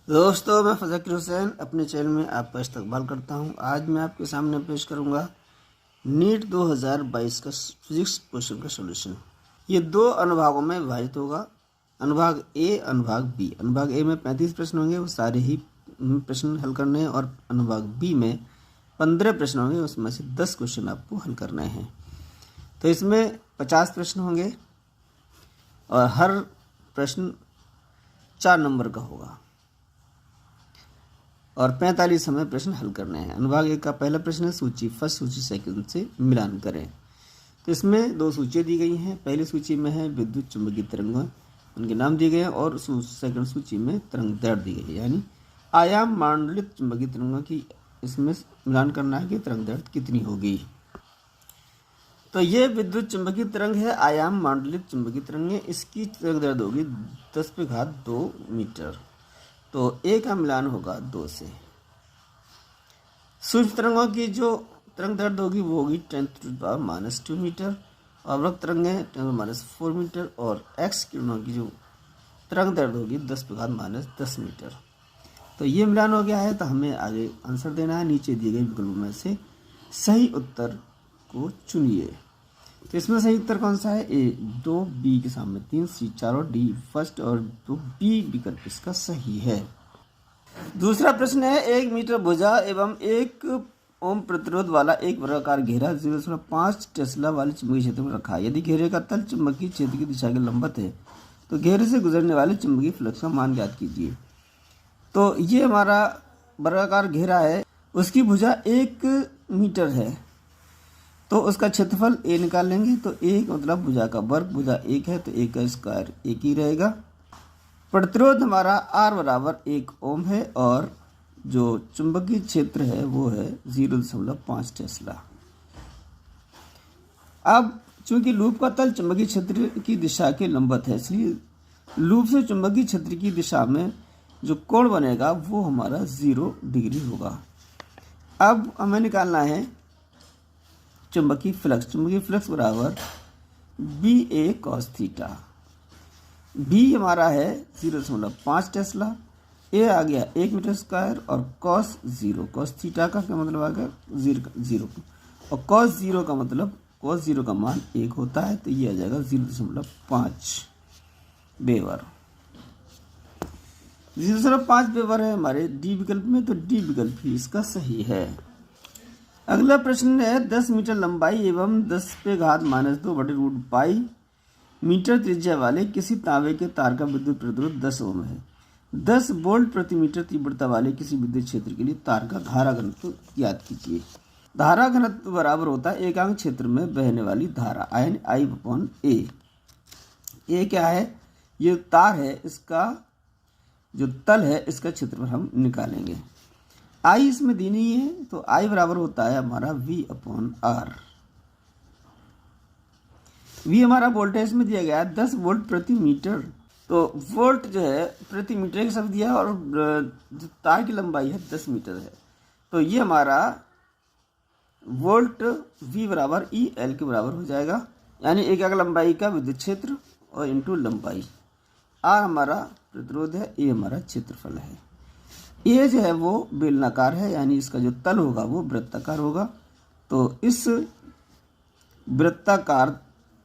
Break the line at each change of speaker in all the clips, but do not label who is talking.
दोस्तों, मैं फ़ज़ाकिर हुसैन अपने चैनल में आपका इस्तकबाल करता हूं। आज मैं आपके सामने पेश करूंगा नीट 2022 का फिजिक्स क्वेश्चन का सॉल्यूशन। ये दो अनुभागों में विभाजित होगा, अनुभाग ए, अनुभाग बी। अनुभाग ए में 35 प्रश्न होंगे, वो सारे ही प्रश्न हल करने हैं, और अनुभाग बी में 15 प्रश्न होंगे, उसमें से 10 क्वेश्चन आपको हल करने हैं। तो इसमें 50 प्रश्न होंगे और हर प्रश्न 4 नंबर का होगा और 45 हमें प्रश्न हल करने हैं। अनुभाग एक का पहला प्रश्न है सूची फर्स्ट, सूची सेकंड से मिलान करें। तो इसमें दो सूचियाँ दी गई हैं। पहली सूची में है विद्युत चुंबकीय तरंगें, उनके नाम दिए गए हैं, और सेकंड सूची में तरंग दैर्ध्य दी गई है, यानी आयाम मंडलित चुंबकीय तरंगों की इसमें मिलान करना है कि तरंग दैर्ध्य कितनी होगी। तो ये विद्युत चुंबकीय तरंग है, आयाम मंडलित चुंबकीय तरंग है। इसकी तरंग दैर्ध्य होगी 10⁻² मीटर। तो ए का मिलान होगा 2 से। सूक्ष्म तरंगों की जो तरंग दैर्ध्य होगी वो होगी 10⁻² मीटर, और वृत्त तरंगें 10⁻4 मीटर, और एक्स किरणों की जो तरंग दैर्ध्य होगी 10⁻10 मीटर। तो ये मिलान हो गया है। तो हमें आगे आंसर देना है। नीचे दिए गए विकल्पों में से सही उत्तर को चुनिए। तो इसमें सही उत्तर कौन सा है? ए 2, बी के सामने 3, सी 4 और डी फर्स्ट, और तो बी विकल्प इसका सही है। दूसरा प्रश्न है 1 मीटर भुजा एवं 1 ओम प्रतिरोध वाला एक वर्गाकार घेरा 0.5 टेस्ला वाले चुंबकीय क्षेत्र में रखा है। यदि घेरे का तल चुंबकीय क्षेत्र की दिशा के लंबवत है तो घेरे से गुजरने वाले चुंबकीय फ्लक्स का मान ज्ञात कीजिए। तो ये हमारा वर्गाकार घेरा है, उसकी भुजा 1 मीटर है, तो उसका क्षेत्रफल ए निकाल लेंगे। तो एक मतलब भुजा का वर्ग, भुजा 1 है तो 1 का स्क्वायर 1 ही रहेगा। प्रतिरोध हमारा आर बराबर 1 ओम है, और जो चुंबकीय क्षेत्र है वो है 0.5 टेस्ला। अब चूंकि लूप का तल चुंबकीय क्षेत्र की दिशा के लंबवत है, इसलिए लूप से चुंबकीय क्षेत्र की दिशा में जो कोण बनेगा वो हमारा 0 डिग्री होगा। अब हमें निकालना है चुंबकीय फ्लक्स। चुंबकीय फ्लक्स बराबर बी ए कॉस थीटा। बी हमारा है 0.5 टेस्ला, ए आ गया 1 मीटर स्क्वायर, और कॉस 0, कॉस थीटा का क्या मतलब आ गया 0, और कॉस 0 का मतलब कॉस 0 का मान 1 होता है, तो ये आ जाएगा 0.5 वेबर। 0.5 वेबर है हमारे डी विकल्प में, तो डी विकल्प ही इसका सही है। अगला प्रश्न है 10 मीटर लंबाई एवं 10⁻² मीटर त्रिज्या वाले किसी तांबे के तार का विद्युत प्रतिरोध 10 ओम है। 10 वोल्ट प्रति मीटर तीव्रता वाले किसी विद्युत क्षेत्र के लिए तार का धारा घनत्व ज्ञात कीजिए। धारा घनत्व बराबर होता है एकांक क्षेत्र में बहने वाली धारा, यानी I/A। ये क्या है? ये तार है, इसका जो तल है इसका क्षेत्रफल हम निकालेंगे। आई इसमें दी नहीं है, तो आई बराबर होता है हमारा V/R। V हमारा वोल्टेज में दिया गया है 10 वोल्ट प्रति मीटर, तो वोल्ट जो है प्रति मीटर के शब्द दिया है, और जो तार की लंबाई है 10 मीटर है, तो ये हमारा वोल्ट V बराबर EL के बराबर हो जाएगा, यानी एकक लंबाई का विद्युत क्षेत्र और इंटू लंबाई। R हमारा प्रतिरोध है, E हमारा क्षेत्रफल है। ये जो है वो बेलनाकार है, यानी इसका जो तल होगा वो वृत्ताकार होगा। तो इस वृत्ताकार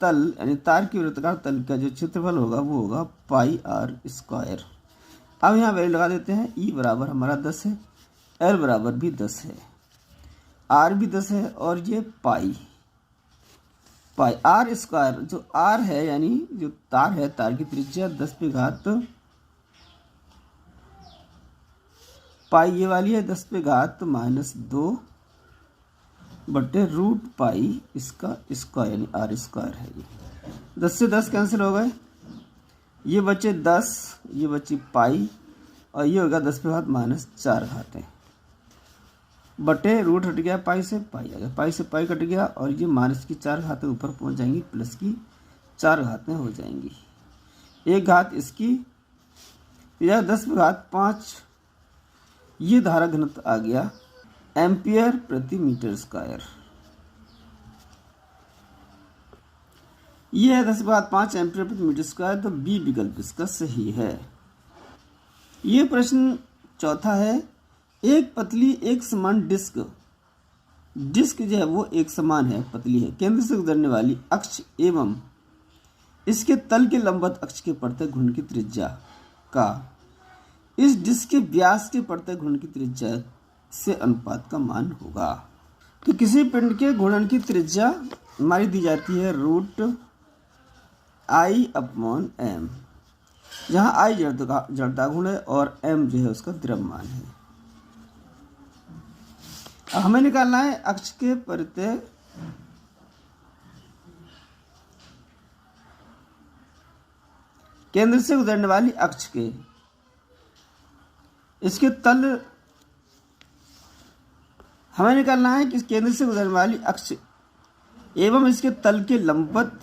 तल यानी तार की वृत्ताकार तल का जो क्षेत्रफल होगा वो होगा πr²। अब यहाँ वैल्यू लगा देते हैं। E बराबर हमारा 10 है, L बराबर भी 10 है, R भी 10 है, और ये पाई R²। जो R है यानी जो तार है, तार की त्रिज्या 10⁻, पाई ये वाली है 10⁻⁻² इसका स्क्वायर यानी R² है। ये 10 से 10 कैंसिल हो गए, ये बचे 10, ये बची पाई, और ये होगा 10⁻⁻4 है, बटे रूट हट गया, पाई से पाई आ गया, पाई से पाई कट गया, और ये माइनस की 4 घातें ऊपर पहुंच जाएंगी, प्लस की 4 घातें हो जाएंगी। एक घात इसकी, यह 10⁵ ये धारा घनत्व आ गया एम्पियर प्रति मीटर स्क्वायर। ये है 10/5 एम्पियर प्रति मीटर स्क्वायर, तो बी विकल्प इसका सही है। ये प्रश्न चौथा है एक पतली एक समान डिस्क जो है वो एक समान है, पतली है, केंद्र से गुजरने वाली अक्ष एवं इसके तल के लंबवत अक्ष के प्रत्येक घूर्णन की त्रिज्या का इस डिस्क के व्यास के प्रत्येक घूर्णन की त्रिज्या से अनुपात का मान होगा। तो किसी पिंड के घूर्णन की त्रिज्या हमारी दी जाती है √I/m, जहाँ I जड़ता गुण है और m जो है उसका द्रव्यमान है। अब हमें निकालना है अक्ष के परितः केंद्र से गुजरने वाली अक्ष के इसके तल, हमें निकालना है कि केंद्र से गुजरने वाली अक्ष एवं इसके तल के लंबवत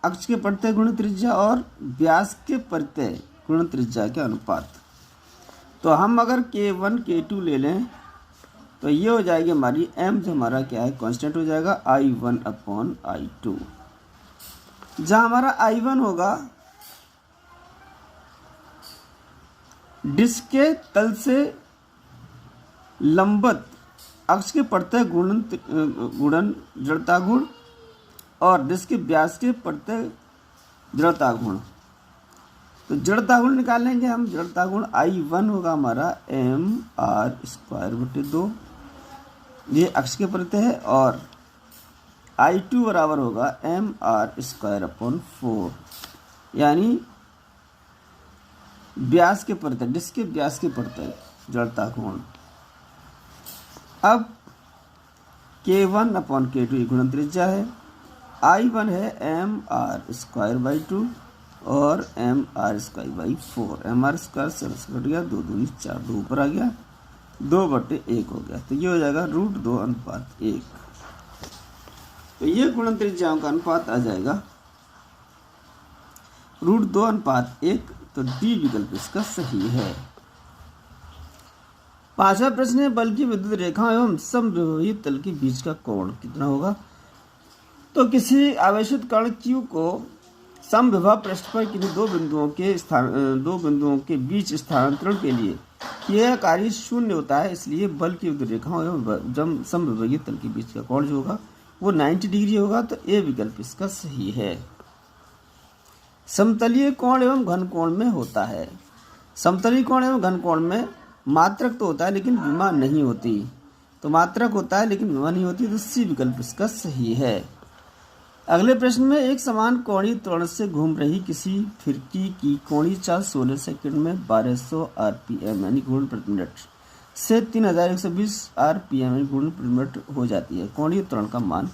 अक्ष के प्रत्येक गुणन त्रिज्या और व्यास के प्रत्येक गुणन त्रिज्या के अनुपात। तो हम अगर K1 K2 ले लें तो ये हो जाएगी हमारी m, जो हमारा क्या है कांस्टेंट हो जाएगा I1/I2, जहाँ हमारा I1 होगा डिस्क के तल से लंबवत अक्ष के प्रत्येक गुणन जड़ता गुण और डिस्क के व्यास के प्रत्येक जड़ता गुण। तो जड़ता गुण निकालेंगे हम, जड़ता गुण I1 होगा हमारा mr²/2, ये अक्ष के प्रत्यय है, और I2 बराबर होगा mr²/4, यानी व्यास के प्रत्यय, डिस्क के व्यास के प्रत्यय जड़ता गुण। अब K1/K2 गुणन त्रिज्या है, I1 है mr²/2 और mr²/4, mr² से कट गया, 2 दूनी 4, 2 ऊपर आ गया, 2/1 हो गया। तो ये हो जाएगा √2/1। तो ये गुणन त्रिज्याओं का अनुपात आ जाएगा √2/1। तो डी विकल्प इसका सही है। पांचवा प्रश्न है बल की विद्युत रेखा एवं समविभवी तल के बीच का कोण कितना होगा। तो किसी आवेशित कण Q को समविभव पृष्ठ पर किन्हीं दो बिंदुओं के बीच स्थानांतरण के लिए यह कार्य 0 होता है, इसलिए बल की विद्युत रेखाओं एवं समविभवी तल के बीच का कोण जो होगा वो 90 डिग्री होगा। तो ए विकल्प इसका सही है। समतलीय कोण एवं घन कोण में होता है। समतलीय कोण एवं घन कोण में मात्रक तो होता है लेकिन विमा नहीं होती। तो मात्रक होता है लेकिन विमा नहीं होती, तो सी विकल्प इसका सही है। अगले प्रश्न में एक समान कोणीय त्वरण से घूम रही किसी फिरकी की कोणीय चाल 16 सेकंड में 1200 आरपीएम यानी घूर्णन प्रति मिनट से 3120 आरपीएम यानी घूर्णन प्रति मिनट हो जाती है। कोणीय त्वरण का मान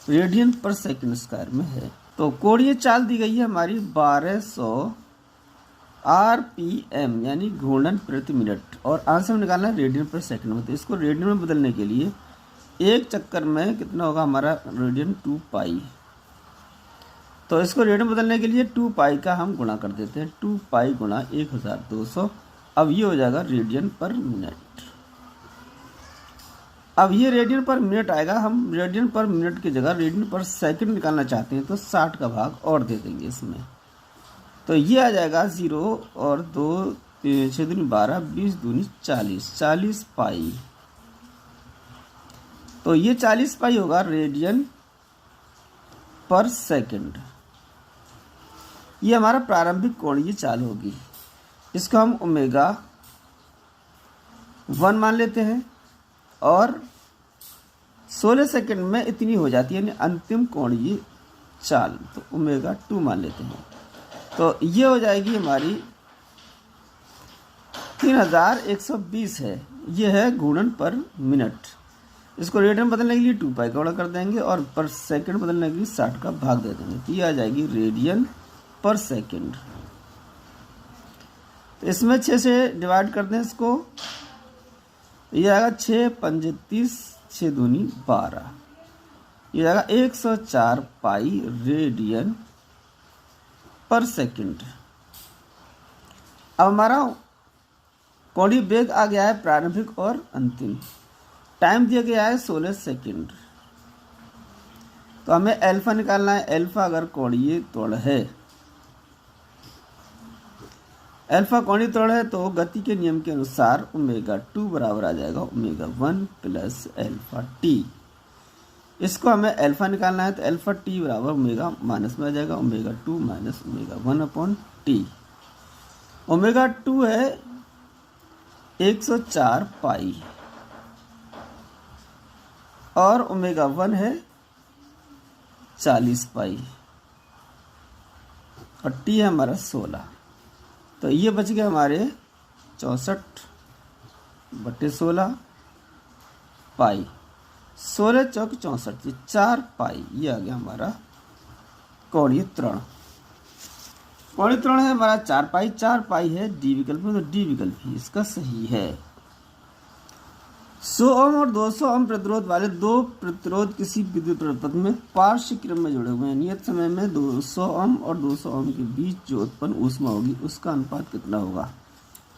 रेडियन पर सेकंड स्क्वायर में है। तो कोणीय चाल दी गई है हमारी 1200 आरपीएम यानी घूर्णन प्रति मिनट, और आंसर में निकालना है रेडियन पर सेकंड में। तो इसको रेडियन में बदलने के लिए एक चक्कर में कितना होगा हमारा रेडियन 2 पाई। तो इसको रेडियन में बदलने के लिए 2 पाई का हम गुणा कर देते हैं, 2 पाई गुणा 1200। अब ये हो जाएगा रेडियन पर मिनट। अब ये रेडियन पर मिनट आएगा, हम रेडियन पर मिनट की जगह रेडियन पर सेकंड निकालना चाहते हैं तो 60 का भाग और दे देंगे इसमें। तो ये आ जाएगा 0 और 2 6 दूनी 12 20 दूनी 40 40 पाई। तो ये 40 पाई होगा रेडियन पर सेकंड। ये हमारा प्रारंभिक कोणीय चाल होगी। इसको हम ω1 मान लेते हैं और 16 सेकंड में इतनी हो जाती है यानी अंतिम कोणीय चाल। तो ω2 मान लेते हैं। तो ये हो जाएगी हमारी 3120 है। ये है घूर्णन पर मिनट। इसको रेडियन बदलने के लिए 2 पाई का गुणा कर देंगे और पर सेकंड बदलने के लिए 60 का भाग दे देंगे। तो ये आ जाएगी रेडियन पर सेकंड। तो इसमें 6 से डिवाइड कर दें इसको, ये आएगा 6 पंजे 30 6 दूनी 12, ये आएगा 104 पाई रेडियन पर सेकंड। अब हमारा कोणीय वेग आ गया है प्रारंभिक और अंतिम। टाइम दिया गया है 16 सेकंड। तो हमें अल्फा निकालना है। अल्फा अगर कोणीय त्वरण है, अल्फा कोणीय त्वरण है तो गति के नियम के अनुसार ओमेगा 2 बराबर आ जाएगा ओमेगा 1 प्लस अल्फा टी। इसको हमें अल्फा निकालना है तो अल्फा टी बराबर ओमेगा माइनस में आ जाएगा omega 2 minus omega 1 upon T. Omega 2 है 104 पाई और ओमेगा 1 है 40 पाई और टी है हमारा 16। तो ये बच गया हमारे 64/16 पाई। 16 चौक 64 ये 4 पाई, ये आ गया हमारा कोणीय त्वरण। कोणीय त्वरण है हमारा 4 पाई। 4 पाई है डी विकल्प में, तो डी विकल्प ही इसका सही है। 100 ओम और 200 ओम प्रतिरोध वाले दो प्रतिरोध किसी विद्युत परिपथ में पार्श्व क्रम में जुड़े हुए हैं। नियत समय में 200 ओम और 200 ओम के बीच जो उत्पन्न ऊष्मा होगी उसका अनुपात कितना होगा।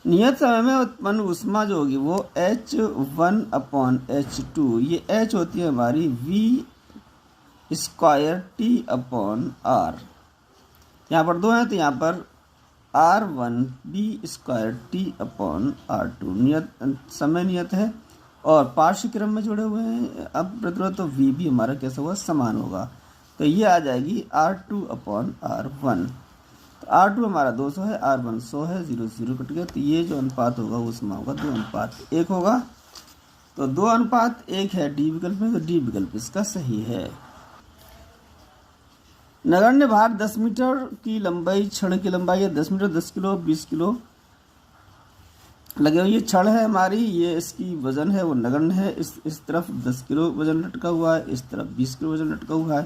नियत समय में उत्पन्न ऊष्मा जो होगी वो H1/H2, ये H होती है हमारी V²T/R। यहाँ पर 2 है तो यहाँ पर R1B²T/R2 नियत समय नियत है और पार्श्व क्रम में जुड़े हुए हैं। अब प्रतिरोध तो V भी हमारा कैसा हुआ समान होगा, तो ये आ जाएगी R2/R1। तो R2 हमारा 200 है, R1 100 है, 0 0 कट गया, तो ये जो अनुपात होगा उसमें होगा 2:1 होगा। तो 2:1 है डी विकल्प में, तो डी विकल्प इसका सही है। नगण्य भार 10 मीटर की लंबाई, छड़ की लंबाई है 10 मीटर, 10 किलो 20 किलो लगे हुए। ये छड़ है हमारी, ये इसकी वजन है वो नगण्य है। इस तरफ 10 किलो वजन लटका हुआ है, इस तरफ 20 किलो वजन लटका हुआ है।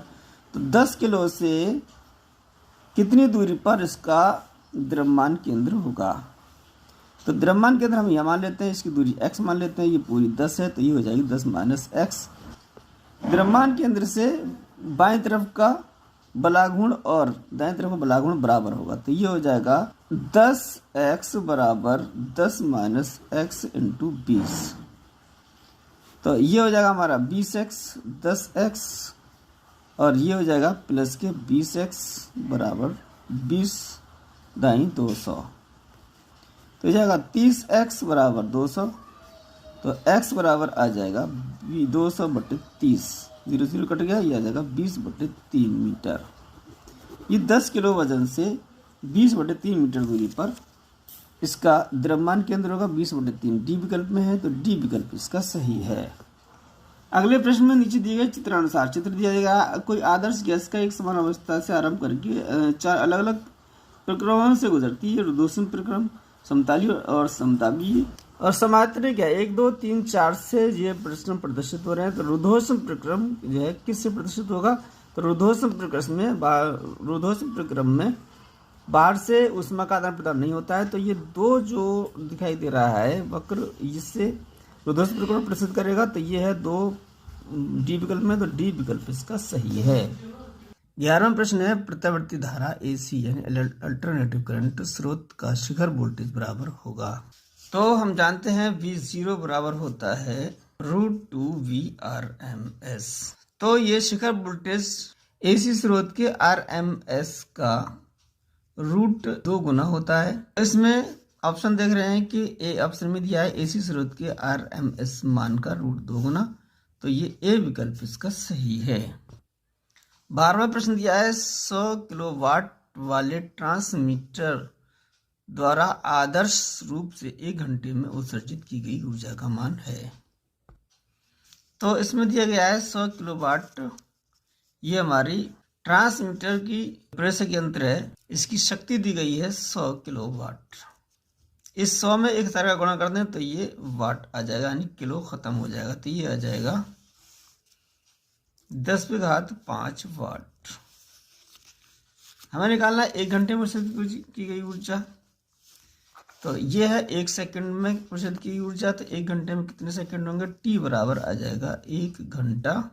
तो 10 किलो से कितनी दूरी पर इसका द्रव्यमान केंद्र होगा। तो द्रव्यमान केंद्र हम यहाँ मान लेते हैं, इसकी दूरी x मान लेते हैं, ये पूरी 10 है तो ये हो जाएगी 10 माइनस एक्स। द्रव्यमान केंद्र से बाएं तरफ का बलागुण और दाएं तरफ का बलागुण बराबर होगा, तो ये हो जाएगा 10x बराबर 10 माइनस एक्स इंटू 20। तो ये हो जाएगा हमारा 20x 10x और ये हो जाएगा प्लस के 20x बराबर 20 दाई 200। तो हो जाएगा 30x बराबर 200, तो x बराबर आ जाएगा 200/30, 0 0 कट गया, ये आ जाएगा 20/3 मीटर। ये 10 किलो वजन से 20/3 मीटर दूरी पर इसका द्रव्यमान केंद्र होगा। 20/3 डी विकल्प में है, तो डी विकल्प इसका सही है। अगले प्रश्न में नीचे दिए गए चित्रानुसार चित्र दिया जाएगा। कोई आदर्श गैस का एक समान अवस्था से आरंभ करके 4 अलग अलग प्रक्रमों से गुजरती है। रुद्धोष्म प्रक्रम, समताली और समतापीय और समांतरिक है। 1 2 3 4 से ये प्रश्न प्रदर्शित हो रहे हैं। तो रुद्धोष्म प्रक्रम जो है किससे प्रदर्शित होगा। तो रुद्धोष्म प्रक्रम में बाहर से ऊष्मा का आदान प्रदान नहीं होता है। तो ये 2 जो दिखाई दे रहा है वक्र, इससे रुद्धोष्म प्रक्रम प्रदर्शित करेगा। तो ये है 2 डी विकल्प में, तो डी विकल्प इसका सही है। 11वां प्रश्न है प्रत्यावर्ती धारा AC यानी अल्टरनेटिव करंट स्रोत का शिखर वोल्टेज बराबर होगा। तो हम जानते हैं V0 बराबर होता है √2 VRMS। तो ये शिखर वोल्टेज AC स्रोत के RMS का √2 गुना होता है। इसमें ऑप्शन देख रहे हैं कि ए ऑप्शन में दिया है AC स्रोत के RMS मान का √2 गुना, तो ये ए विकल्प इसका सही है। 12वां प्रश्न दिया है 100 किलोवाट वाले ट्रांसमीटर द्वारा आदर्श रूप से 1 घंटे में उत्सर्जित की गई ऊर्जा का मान है। तो इसमें दिया गया है 100 किलोवाट, ये हमारी ट्रांसमीटर की प्रेषक यंत्र है, इसकी शक्ति दी गई है 100 किलोवाट। इस 100 में 1000 का गुणा कर दें तो ये वाट आ जाएगा, यानी किलो खत्म हो जाएगा, तो ये आ जाएगा 10⁵ वाट। हमें निकालना है 1 घंटे में उत्सर्जित की गई ऊर्जा। तो ये है 1 सेकंड में उत्सर्जित की ऊर्जा, तो 1 घंटे में कितने सेकंड होंगे। टी बराबर आ जाएगा 1 घंटा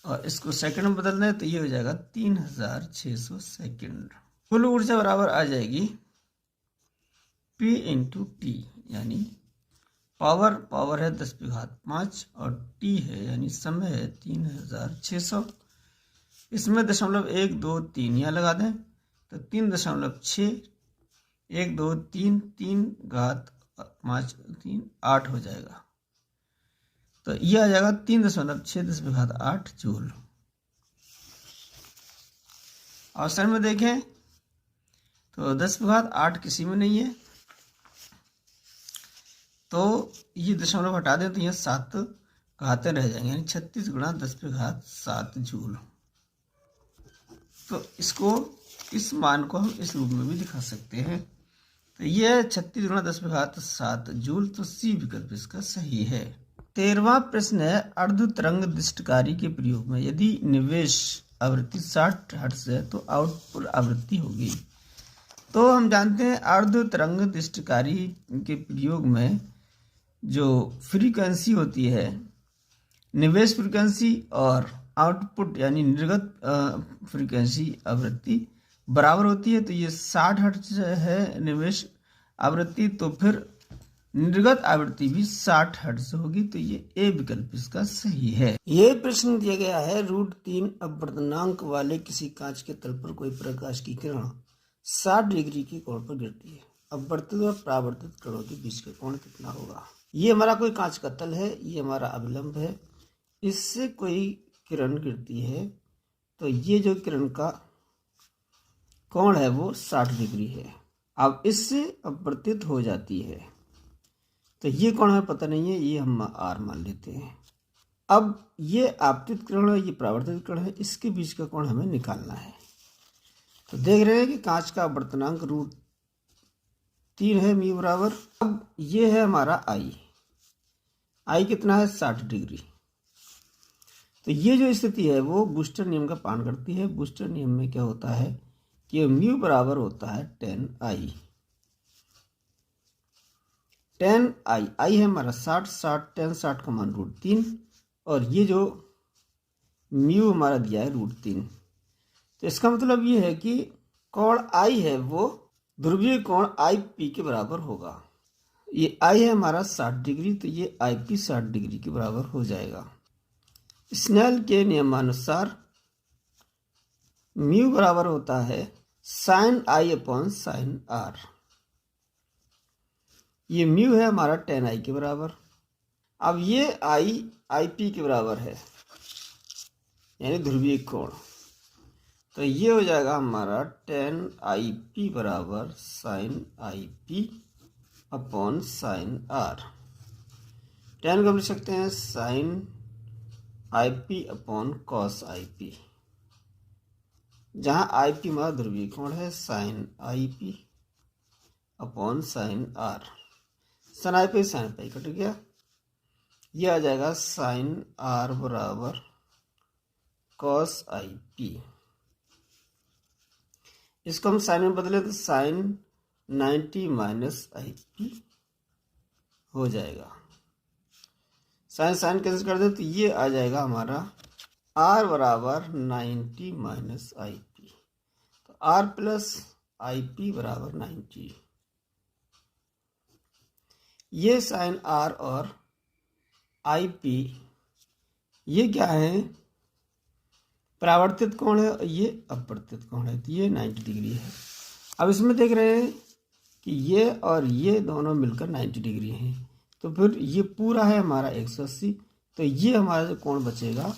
और इसको सेकंड में बदल दें तो ये हो जाएगा 3600 सेकंड। कुल ऊर्जा बराबर आ जाएगी P × T, यानी पावर है 10⁵ और T है यानी समय है 3600। इसमें 0.1 2 3 यहाँ लगा दें तो 3.6 1 2 3 3 घात 5 3 8 हो जाएगा। तो ये आ जाएगा 3.6 जूल। ऑप्शन में देखें तो 10 किसी में नहीं है, तो ये दशमलव हटा दें तो ये 7 घातें रह जाएंगे, यानी 36 गुणा 10⁻7 जूल। तो इस मान को हम इस रूप में भी दिखा सकते हैं। तो ये 36 गुणा 10⁻7 जूल, तो सी विकल्प इसका सही है। 13वां प्रश्न है, अर्ध तरंग दृष्टिकारी के प्रयोग में यदि निवेश आवृत्ति 60 हर्ट्ज है तो आउटपुट आवृत्ति होगी। तो हम जानते हैं अर्ध तरंग दृष्टिकारी के प्रयोग में जो फ्रीक्वेंसी होती है, निवेश फ्रीक्वेंसी और आउटपुट यानी निर्गत फ्रीक्वेंसी आवृत्ति बराबर होती है। तो ये 60 हर्ट्ज है निवेश आवृत्ति, तो फिर निर्गत आवृत्ति भी 60 हर्ट्ज होगी। तो ये ए विकल्प इसका सही है। ये प्रश्न दिया गया है, √3 अपवर्तनांक वाले किसी कांच के तल पर कोई प्रकाश की किरण 60 डिग्री के कोण पर गिरती है। अपवर्तित और परावर्तित किरणों के बीच का कोण कितना होगा। ये हमारा कोई कांच का तल है, ये हमारा अभिलंब है, इससे कोई किरण गिरती है, तो ये जो किरण का कोण है वो 60 डिग्री है। अब इससे अपवर्तित हो जाती है, तो ये कोण हमें पता नहीं है, ये हम आर मान लेते हैं। अब ये आपतित किरण है, ये परावर्तित किरण है, इसके बीच का कोण हमें निकालना है। तो देख रहे हैं कि कांच का अपवर्तनांक √3 है म्यू बराबर। अब ये है हमारा आई कितना है 60 डिग्री। तो ये जो स्थिति है वो बूस्टर नियम का पालन करती है। बूस्टर नियम में क्या होता है कि म्यू बराबर होता है 10I। 10I, आई है हमारा 60 10 60 का मान √3, और ये जो म्यू हमारा दिया है √3। तो इसका मतलब ये है कि कोण आई है वो ध्रुवीय कोण IP के बराबर होगा। ये आई है हमारा 60 डिग्री, तो ये IP 60 डिग्री के बराबर हो जाएगा। स्नेल के नियमानुसार म्यू बराबर होता है sin I upon sin R। ये म्यू है हमारा 10I के बराबर। अब ये I IP के बराबर है, यानी ध्रुवीय कोण, तो ये हो जाएगा हमारा 10IP बराबर sin IP upon sin R। 10 को लिख सकते हैं sin IP upon cos IP, जहाँ IP हमारा ध्रुवीय कोण है, sin IP upon sin R। sin IP sin pi cut गया, ये आ जाएगा sin R बराबर cos IP। इसको हम साइन में बदले तो sin 90 माइनस IP हो जाएगा। साइन कैंसिल कर दे तो ये आ जाएगा हमारा R बराबर 90 माइनस IP। तो R प्लस IP बराबर 90। ये साइन R और IP ये क्या है, परावर्तित कोण है, और ये अपवर्तित कोण है, तो ये 90 डिग्री है। अब इसमें देख रहे हैं कि ये और ये दोनों मिलकर 90 डिग्री हैं, तो फिर ये पूरा है हमारा 180। तो ये हमारा जो कोण बचेगा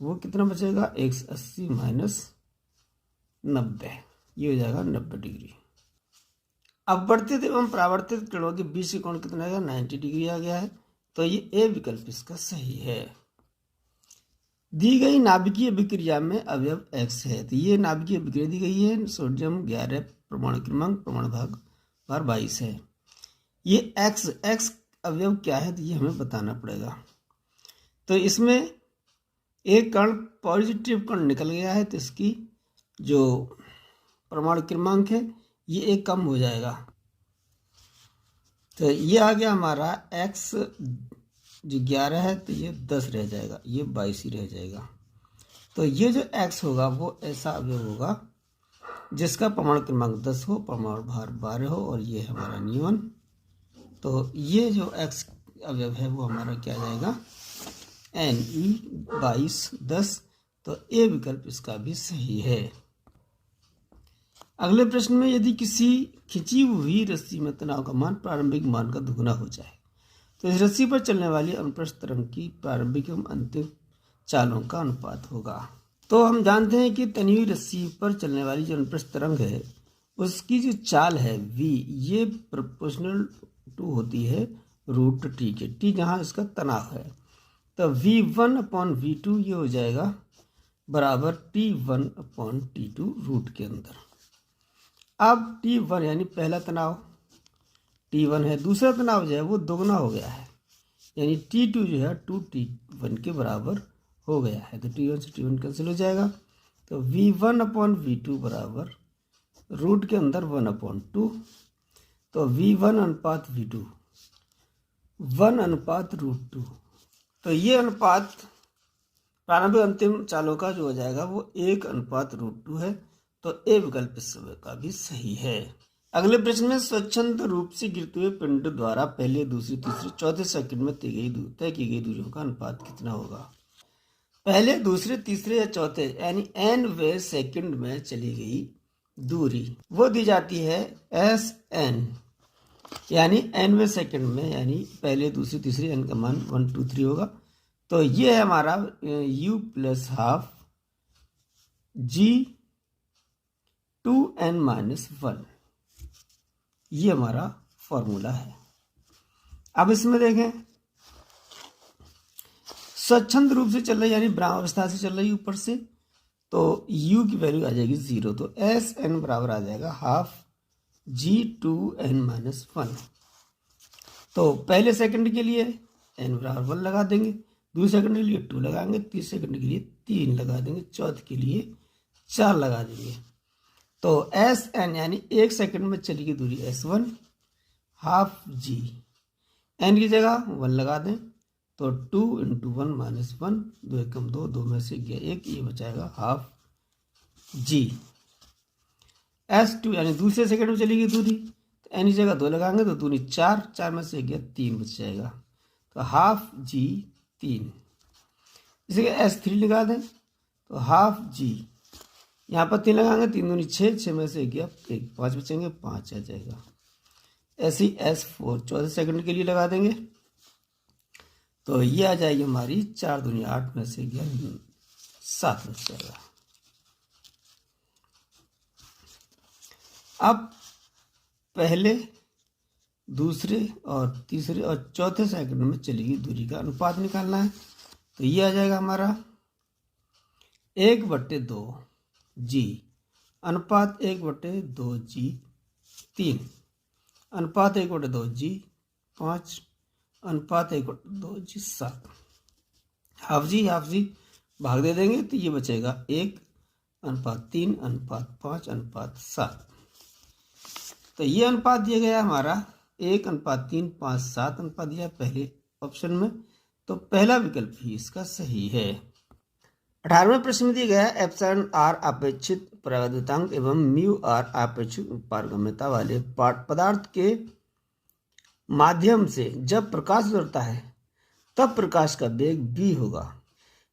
वो कितना बचेगा, 180 माइनस 90, ये हो जाएगा 90 डिग्री। अपवर्तित एवं परावर्तित किरणों के बीच का कोण कितना है, 90 डिग्री आ गया है। तो ये ए विकल्प इसका सही है। दी गई नाभिकीय विक्रिया में अवयव X है, तो ये नाभिकीय विक्रिया दी गई है, सोडियम 11, परमाणु क्रमांक परमाणु भाग बार 22 है। ये X अवयव क्या है, तो ये हमें बताना पड़ेगा। तो इसमें एक कण पॉजिटिव कण निकल गया है, तो इसकी जो परमाणु क्रमांक है ये एक कम हो जाएगा। तो ये आ गया हमारा X जो 11 है, तो ये 10 रह जाएगा, ये 22 ही रह जाएगा। तो ये जो X होगा वो ऐसा अवयव होगा जिसका परमाणु क्रमांक 10 हो, परमाणु भार 12 हो, और ये हमारा न्यून। तो ये जो X अवयव है वो हमारा क्या जाएगा, Ne 22 10। तो ए विकल्प इसका भी सही है। अगले प्रश्न में यदि किसी खिंची हुई रस्सी में तनाव का मान प्रारंभिक मान का दुगुना हो जाए तो इस रस्सी पर चलने वाली अनुप्रस्थ तरंग की प्रारंभिक एवं अंतिम चालों का अनुपात होगा। तो हम जानते हैं कि तनी हुई रस्सी पर चलने वाली जो अनुप्रस्थ तरंग है उसकी जो चाल है v, ये प्रोपोर्शनल टू होती है रूट टी के, टी जहाँ इसका तनाव है। तो v1/v2 ये हो जाएगा बराबर t1/t2 रूट के अंदर। अब T1 यानी पहला तनाव T1 है, दूसरा तनाव जो है वो दोगुना हो गया है, यानी T2 जो है 2T1 के बराबर हो गया है। तो T1 से T1 कैंसिल हो जाएगा। तो V1/V2 बराबर रूट के अंदर 1/2। तो V1/V2 1/√2। तो ये अनुपात प्रारंभिक अंतिम चालों का जो हो जाएगा वो 1/√2 है। तो ए विकल्प इस समय का भी सही है। अगले प्रश्न में स्वच्छंद रूप से गिरते हुए पिंड द्वारा पहले, दूसरे, तीसरे, चौथे सेकंड में तय की गई दूरियों का अनुपात कितना होगा। पहले, दूसरे, तीसरे या चौथे यानी nवें सेकंड में चली गई दूरी वो दी जाती है SN, यानी nवें सेकंड में, यानी पहले, दूसरे, तीसरे n का मान 1 2 3 होगा। तो ये है हमारा u + ½ g 2n-1, ये हमारा फॉर्मूला है। अब इसमें देखें स्वच्छंद रूप से चल रही यानी ब्रह्मावस्था से चल रही ऊपर से, तो u की वैल्यू आ जाएगी 0। तो SN बराबर आ जाएगा ½ g 2n-1। तो पहले सेकंड के लिए n बराबर 1 लगा देंगे, दूसरे सेकंड के लिए 2 लगाएंगे, तीसरे सेकंड के लिए 3 लगा देंगे, चौथे के लिए 4 लगा देंगे। तो SN यानी एक सेकंड में चली गई दूरी S1 ½ g, n की जगह 1 लगा दें तो 2 × 1 - 1, 2 × 2, 2 में से गया 1, ये बचाएगा ½ g। S2 यानी दूसरे सेकंड में चली गई दूरी, तो n की जगह 2 लगाएंगे तो 2 × 4, 4 में से गया 3 बच जाएगा, तो ½ g 3। इसी के S3 लगा दें तो ½ g, यहाँ पर 3 लगाएंगे, 3 दूनी 6, 6 में से गया 1, 5 बचेंगे, 5 आ जाएगा। ऐसे ही S4 चौथे सेकंड के लिए लगा देंगे तो ये आ जाएगी हमारी 4 दूनी 8 में से गया 7 बच जाएगा। अब पहले, दूसरे और तीसरे और चौथे सेकंड में चली गई दूरी का अनुपात निकालना है। तो ये आ जाएगा हमारा 1/2 g अनुपात 1/2 g 3 अनुपात 1/2 g 5 अनुपात 1/2 g 7। ½ g भाग दे देंगे तो ये बचेगा 1/3 अनुपात 5 अनुपात 7। तो ये अनुपात दिया गया हमारा 1/3 5 7 अनुपात दिया पहले ऑप्शन में, तो पहला विकल्प ही इसका सही है। 18वें प्रश्न में दिया गया है εr अपेक्षित परावैद्युतांक एवं μr अपेक्षित पारगम्यता वाले पदार्थ के माध्यम से जब प्रकाश गुजरता है तब प्रकाश का वेग v होगा।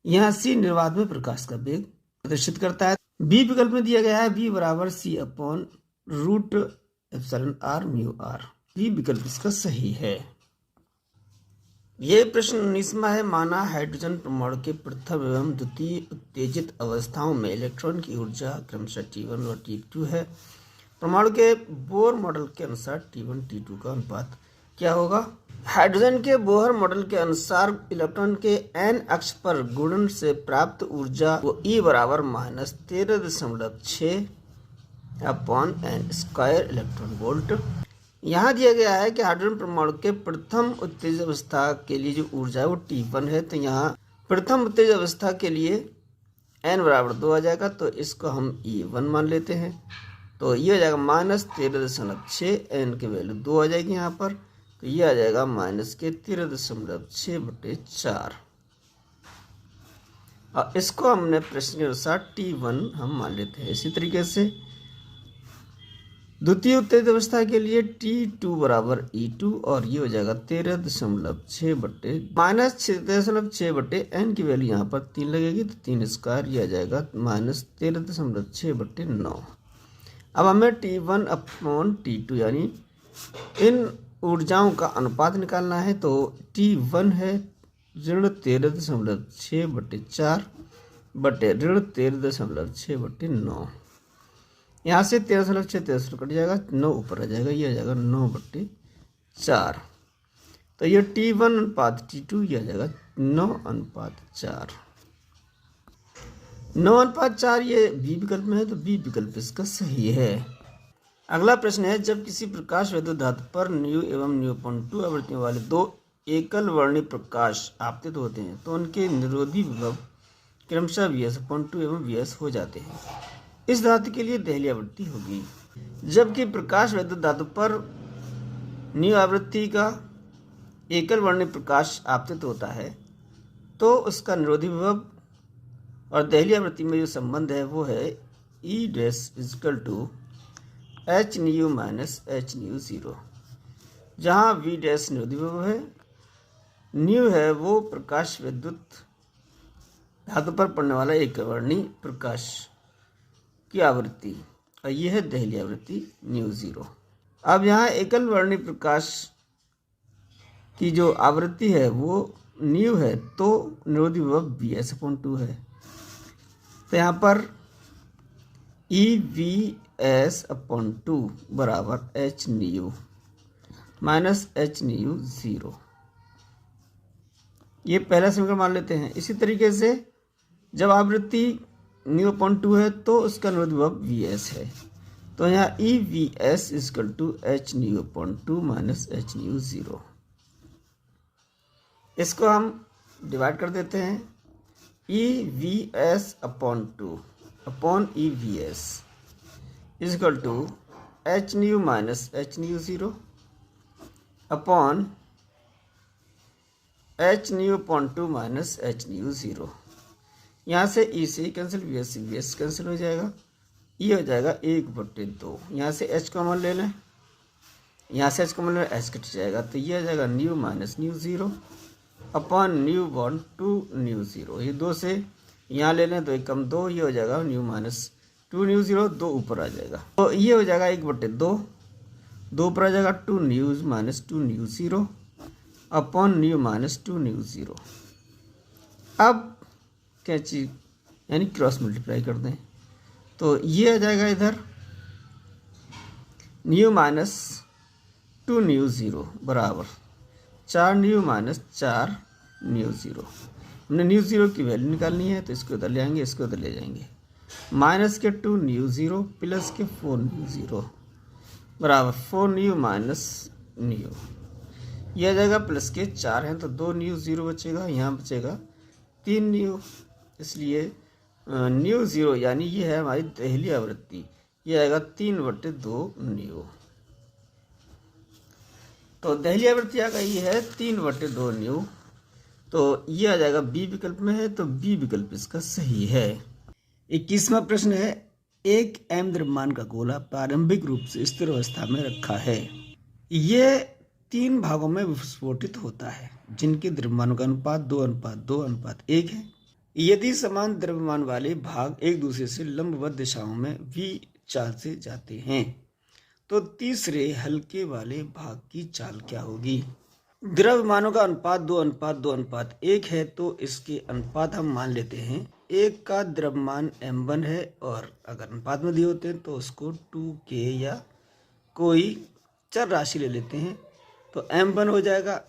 यहाँ c निर्वात में प्रकाश का वेग प्रदर्शित करता है। बी विकल्प में दिया गया है v बराबर c/√εr μr, बी विकल्प इसका सही है। ये प्रश्न 19वां है। माना हाइड्रोजन परमाणु के प्रथम एवं द्वितीय उत्तेजित अवस्थाओं में इलेक्ट्रॉन की ऊर्जा क्रमशः T1 और T2 है। परमाणु के बोहर मॉडल के अनुसार T1 T2 का अनुपात क्या होगा। हाइड्रोजन के बोहर मॉडल के अनुसार इलेक्ट्रॉन के n अक्ष पर गुणन से प्राप्त ऊर्जा को E बराबर -13.6/n² इलेक्ट्रॉन वोल्ट। यहाँ दिया गया है कि हाइड्रोजन परमाणु के प्रथम उत्तेजित अवस्था के लिए जो ऊर्जा है वो T1 है। तो यहाँ प्रथम उत्तेजित अवस्था के लिए n बराबर 2 आ जाएगा, तो इसको हम E1 मान लेते हैं। तो ये आ जाएगा -13.6, n की वैल्यू 2 आ जाएगी यहाँ पर, तो ये आ जाएगा -13.6/4। और इसको हमने प्रश्न के अनुसार T1 हम मान लेते हैं। इसी तरीके से द्वितीय उत्तेजित अवस्था के लिए T2 बराबर E2 और ये हो जाएगा 13.6/-6/n की वैल्यू यहाँ पर 3 लगेगी, तो 3 स्क्वायर ये आ जाएगा -13.6/9। अब हमें T1/T2 यानी इन ऊर्जाओं का अनुपात निकालना है। तो T1 है -13.6/4 बटे -13.6/9। यहाँ से 13.6 13 कट जाएगा, 9 ऊपर आ जाएगा, ये आ जाएगा 9/4। तो ये T1/T2 ये आ जाएगा 9/4। 9/4 ये बी विकल्प में है, तो बी विकल्प इसका सही है। अगला प्रश्न है, जब किसी प्रकाश वैद्युत धातु पर न्यू एवं न्यू.2 आवृत्तियों वाले दो एकल वर्णी प्रकाश आपतित होते हैं तो उनके निरोधी विभव क्रमशः Vs/2 एवं Vs हो जाते हैं। इस धातु के लिए दहली आवृत्ति होगी। जबकि प्रकाश वैद्युत धातु पर न्यू आवृत्ति का एकल वर्णी प्रकाश आपतित होता है तो उसका निरोधी विभव और दहली आवृत्ति में जो संबंध है वो है E' = h nu minus h nu 0, जहाँ V' निरोधी विभव है, न्यू है वो प्रकाश वैद्युत धातु पर पड़ने वाला एक वर्णी प्रकाश की आवृत्ति और यह है दहली आवृत्ति nu 0। अब यहाँ एकल वर्णी प्रकाश की जो आवृत्ति है वो न्यू है तो निरोधी विभव Vs/2 है। तो यहाँ पर EVs/2 बराबर h nu minus h nu 0, ये पहला समीकरण मान लेते हैं। इसी तरीके से जब आवृत्ति nu/2 है तो उसका निरोधी विभव Vs है, तो यहाँ EVs = h nu/2 minus h nu 0। इसको हम डिवाइड कर देते हैं। EVs/2 upon EVs = h nu minus h nu 0 upon h nu/2 minus h nu 0। यहाँ से E से कैंसिल, VS से VS कैंसिल हो जाएगा, ये हो जाएगा 1/2। यहाँ से h कॉमन ले लें, यहाँ से h कॉमन ले h कट जाएगा, तो ये आ जाएगा new minus new 0 upon nu/2 new 0। ये 2 से यहाँ ले लें तो 1 कम 2, ये हो जाएगा न्यू माइनस 2 न्यू 0, 2 ऊपर आ जाएगा, तो ये हो जाएगा 1/2, 2 ऊपर आ जाएगा 2 new minus 2 new 0 upon new minus 2 new 0। अब क्या चीज यानी क्रॉस मल्टीप्लाई कर दें तो ये आ जाएगा इधर न्यू माइनस 2 न्यू 0 बराबर 4 न्यू माइनस 4 न्यू 0। हमने न्यू 0 की वैल्यू निकालनी है तो इसको उधर ले आएंगे, इसको उधर ले जाएंगे। माइनस के 2 न्यू 0 प्लस के 4 न्यू 0 बराबर 4 न्यू माइनस न्यू, यह आ जाएगा प्लस के 4 हैं तो 2 न्यू 0 बचेगा, यहाँ बचेगा 3 न्यू, इसलिए न्यू 0 यानी ये है हमारी दहली आवृत्ति, ये आएगा 3/2 न्यू। तो दहली आवृत्ति आ गई है 3/2 न्यू, तो ये आ जाएगा बी विकल्प में है, तो बी विकल्प इसका सही है। 21वां प्रश्न है, एक m द्रव्यमान का गोला प्रारंभिक रूप से स्थिर अवस्था में रखा है। ये 3 भागों में विस्फोटित होता है जिनके द्रव्यमानों का अनुपात 2:2:1 है। यदि समान द्रव्यमान वाले भाग एक दूसरे से लंबवत दिशाओं में v चाल से जाते हैं तो तीसरे हल्के वाले भाग की चाल क्या होगी। द्रव्यमानों का अनुपात 2:2:1 है, तो इसके अनुपात हम मान लेते हैं एक का द्रव्यमान m1 है और अगर अनुपात में दिए होते हैं तो उसको 2k या कोई चर राशि ले लेते हैं, तो m1 हो जाएगा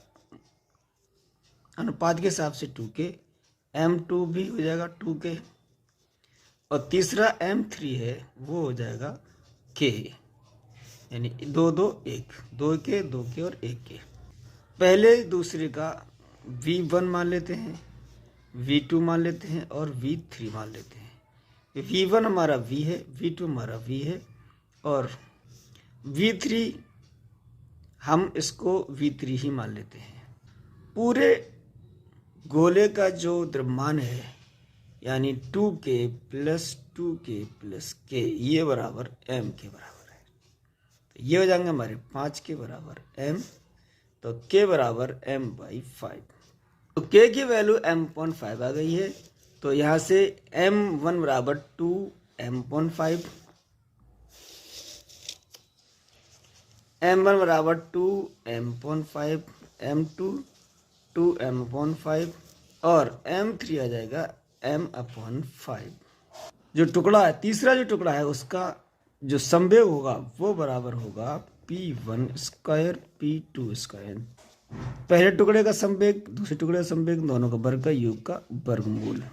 अनुपात के हिसाब से 2k, m2 भी हो जाएगा 2k और तीसरा m3 है वो हो जाएगा k, यानी 2k और 1k। पहले दूसरे का v1 मान लेते हैं, v2 मान लेते हैं और v3 मान लेते हैं। v1 हमारा v है, v2 हमारा v है और v3 हम इसको v3 ही मान लेते हैं। पूरे गोले का जो द्रव्यमान है यानी 2k plus 2k plus k ये बराबर m के बराबर है, तो ये हो जाएंगे हमारे 5 के बराबर m, तो k बराबर m/5। तो k की वैल्यू m/5 आ गई है, तो यहाँ से m1 बराबर 2 m/5 m1 बराबर 2m/5, m2 2m/5 और m3 आ जाएगा m/5। जो टुकड़ा है, तीसरा जो टुकड़ा है उसका जो संवेग होगा वो बराबर होगा p1 स्क्वायर p2 स्क्वायर। पहले टुकड़े का संवेग, दूसरे टुकड़े का संवेग, दोनों का वर्ग का योग का वर्गमूल।